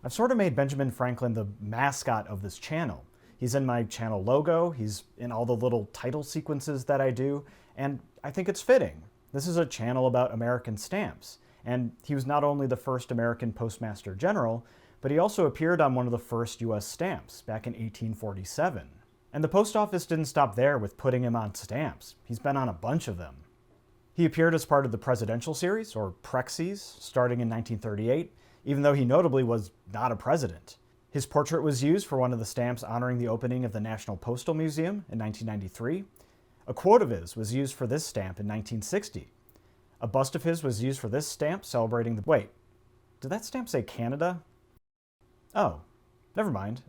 I've sort of made Benjamin Franklin the mascot of this channel. He's in my channel logo, he's in all the little title sequences that I do, and I think it's fitting. This is a channel about American stamps, and he was not only the first American Postmaster General, but he also appeared on one of the first US stamps back in 1847. And the post office didn't stop there with putting him on stamps. He's been on a bunch of them. He appeared as part of the presidential series, or Prexes, starting in 1938, even though he notably was not a president. His portrait was used for one of the stamps honoring the opening of the National Postal Museum in 1993. A quote of his was used for this stamp in 1960. A bust of his was used for this stamp celebrating the... Wait, did that stamp say Canada? Oh, never mind.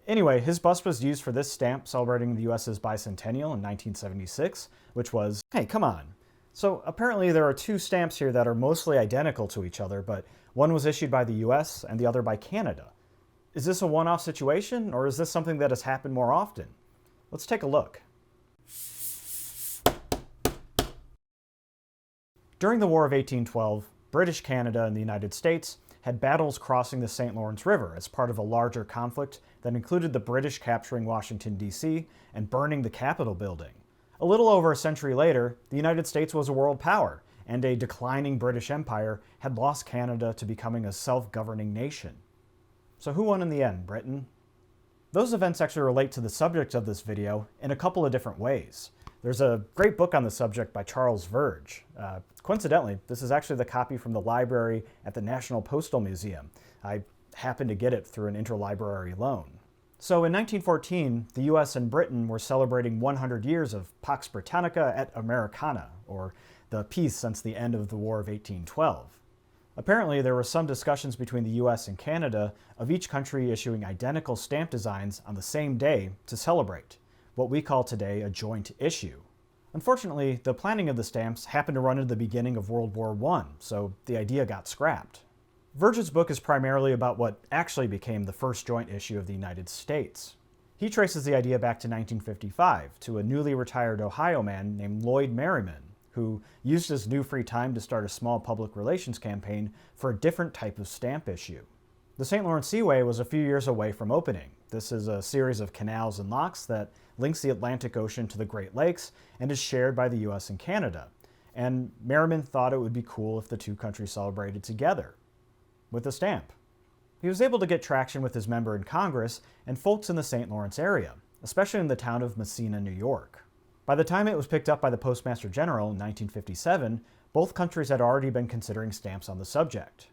Anyway, his bust was used for this stamp celebrating the US's bicentennial in 1976, which was... Hey, come on. So apparently there are two stamps here that are mostly identical to each other, but one was issued by the US and the other by Canada. Is this a one-off situation, or is this something that has happened more often? Let's take a look. During the War of 1812, British Canada and the United States had battles crossing the St. Lawrence River as part of a larger conflict that included the British capturing Washington, D.C. and burning the Capitol building. A little over a century later, the United States was a world power, and a declining British Empire had lost Canada to becoming a self-governing nation. So who won in the end, Britain? Those events actually relate to the subject of this video in a couple of different ways. There's a great book on the subject by Charles Verge. Coincidentally, this is actually the copy from the library at the National Postal Museum. I happened to get it through an interlibrary loan. So in 1914, the US and Britain were celebrating 100 years of Pax Britannica et Americana, or the peace since the end of the War of 1812. Apparently, there were some discussions between the US and Canada of each country issuing identical stamp designs on the same day to celebrate, what we call today a joint issue. Unfortunately, the planning of the stamps happened to run into the beginning of World War I, so the idea got scrapped. Verge's book is primarily about what actually became the first joint issue of the United States. He traces the idea back to 1955 to a newly retired Ohio man named Lloyd Merriman, who used his new free time to start a small public relations campaign for a different type of stamp issue. The St. Lawrence Seaway was a few years away from opening. This is a series of canals and locks that links the Atlantic Ocean to the Great Lakes and is shared by the US and Canada. And Merriman thought it would be cool if the two countries celebrated together with a stamp. He was able to get traction with his member in Congress and folks in the St. Lawrence area, especially in the town of Messina, New York. By the time it was picked up by the Postmaster General in 1957, both countries had already been considering stamps on the subject.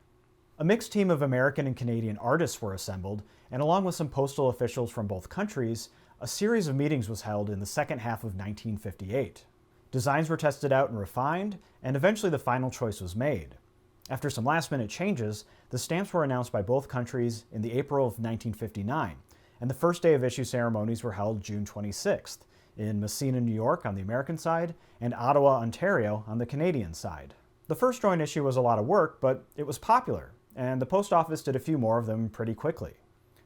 A mixed team of American and Canadian artists were assembled, and along with some postal officials from both countries, a series of meetings was held in the second half of 1958. Designs were tested out and refined, and eventually the final choice was made. After some last-minute changes, the stamps were announced by both countries in the April of 1959, and the first day of issue ceremonies were held June 26th, in Messina, New York on the American side, and Ottawa, Ontario on the Canadian side. The first joint issue was a lot of work, but it was popular, and the post office did a few more of them pretty quickly.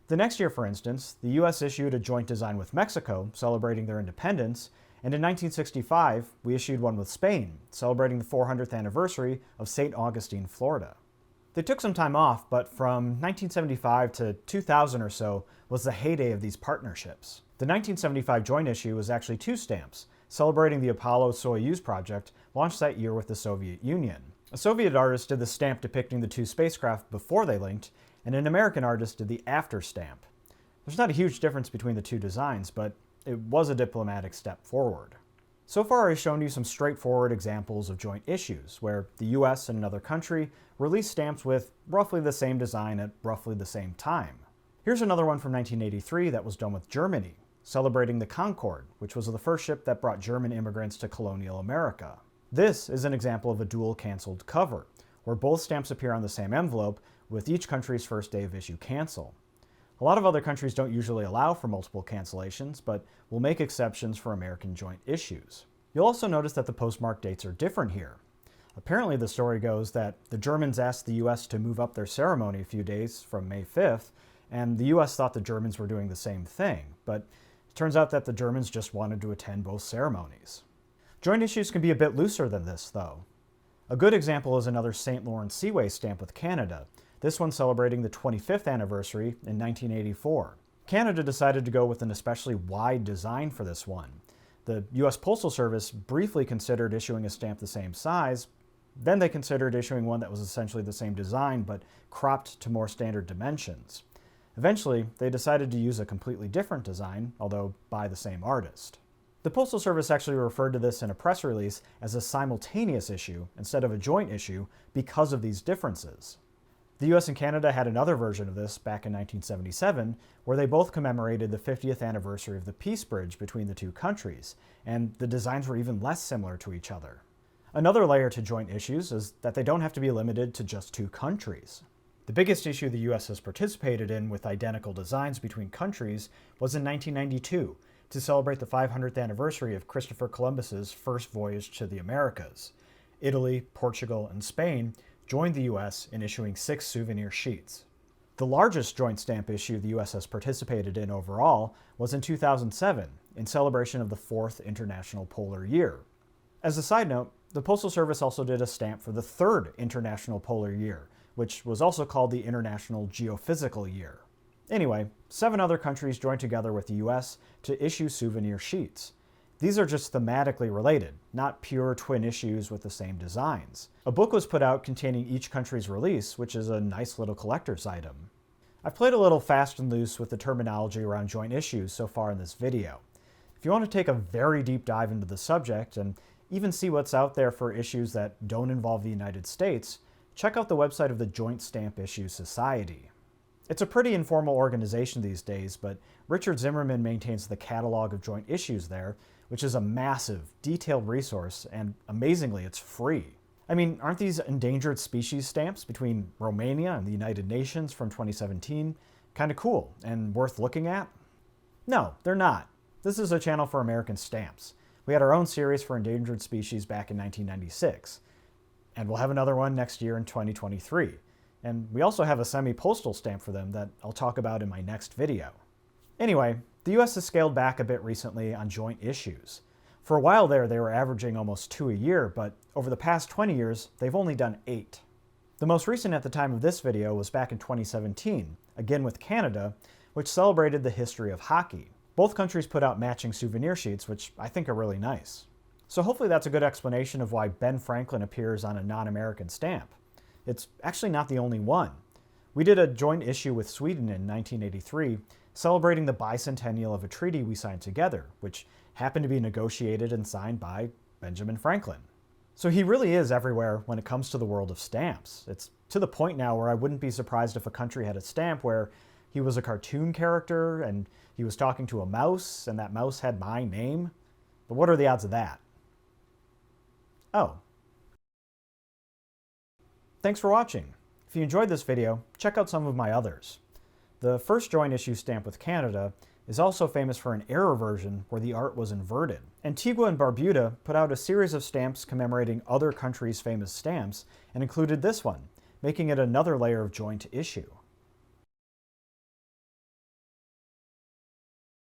The next year, for instance, the US issued a joint design with Mexico, celebrating their independence, and in 1965, we issued one with Spain, celebrating the 400th anniversary of St. Augustine, Florida. They took some time off, but from 1975 to 2000 or so was the heyday of these partnerships. The 1975 joint issue was actually two stamps, celebrating the Apollo-Soyuz project launched that year with the Soviet Union. A Soviet artist did the stamp depicting the two spacecraft before they linked, and an American artist did the after stamp. There's not a huge difference between the two designs, but it was a diplomatic step forward. So far, I've shown you some straightforward examples of joint issues, where the US and another country released stamps with roughly the same design at roughly the same time. Here's another one from 1983 that was done with Germany, celebrating the Concorde, which was the first ship that brought German immigrants to colonial America. This is an example of a dual canceled cover, where both stamps appear on the same envelope, with each country's first day of issue cancel. A lot of other countries don't usually allow for multiple cancellations, but will make exceptions for American joint issues. You'll also notice that the postmark dates are different here. Apparently the story goes that the Germans asked the US to move up their ceremony a few days from May 5th, and the US thought the Germans were doing the same thing, but it turns out that the Germans just wanted to attend both ceremonies. Joint issues can be a bit looser than this, though. A good example is another St. Lawrence Seaway stamp with Canada. this one celebrating the 25th anniversary in 1984. Canada decided to go with an especially wide design for this one. The U.S. Postal Service briefly considered issuing a stamp the same size, then they considered issuing one that was essentially the same design but cropped to more standard dimensions. Eventually, they decided to use a completely different design, although by the same artist. The Postal Service actually referred to this in a press release as a simultaneous issue instead of a joint issue because of these differences. The US and Canada had another version of this back in 1977, where they both commemorated the 50th anniversary of the peace bridge between the two countries, and the designs were even less similar to each other. Another layer to joint issues is that they don't have to be limited to just two countries. The biggest issue the US has participated in with identical designs between countries was in 1992, to celebrate the 500th anniversary of Christopher Columbus's first voyage to the Americas. Italy, Portugal, and Spain joined the US in issuing 6 souvenir sheets. The largest joint stamp issue the US has participated in overall was in 2007, in celebration of the 4th International Polar Year. As a side note, the Postal Service also did a stamp for the 3rd International Polar Year, which was also called the International Geophysical Year. Anyway, 7 other countries joined together with the US to issue souvenir sheets. These are just thematically related, not pure twin issues with the same designs. A book was put out containing each country's release, which is a nice little collector's item. I've played a little fast and loose with the terminology around joint issues so far in this video. If you want to take a very deep dive into the subject and even see what's out there for issues that don't involve the United States, check out the website of the Joint Stamp Issue Society. It's a pretty informal organization these days, but Richard Zimmerman maintains the catalog of joint issues there, which is a massive, detailed resource, and amazingly, it's free. I mean, aren't these endangered species stamps between Romania and the United Nations from 2017 kind of cool and worth looking at? No, they're not. This is a channel for American stamps. We had our own series for endangered species back in 1996. And we'll have another one next year in 2023. And we also have a semi-postal stamp for them that I'll talk about in my next video. Anyway, the US has scaled back a bit recently on joint issues. For a while there, they were averaging almost 2 a year, but over the past 20 years, they've only done 8. The most recent at the time of this video was back in 2017, again with Canada, which celebrated the history of hockey. Both countries put out matching souvenir sheets, which I think are really nice. So hopefully that's a good explanation of why Ben Franklin appears on a non-American stamp. It's actually not the only one. We did a joint issue with Sweden in 1983, celebrating the bicentennial of a treaty we signed together, which happened to be negotiated and signed by Benjamin Franklin. So he really is everywhere when it comes to the world of stamps. It's to the point now where I wouldn't be surprised if a country had a stamp where he was a cartoon character and he was talking to a mouse and that mouse had my name. But what are the odds of that? Oh. Thanks for watching. If you enjoyed this video, check out some of my others. The first joint issue stamp with Canada is also famous for an error version where the art was inverted. Antigua and Barbuda put out a series of stamps commemorating other countries' famous stamps and included this one, making it another layer of joint issue.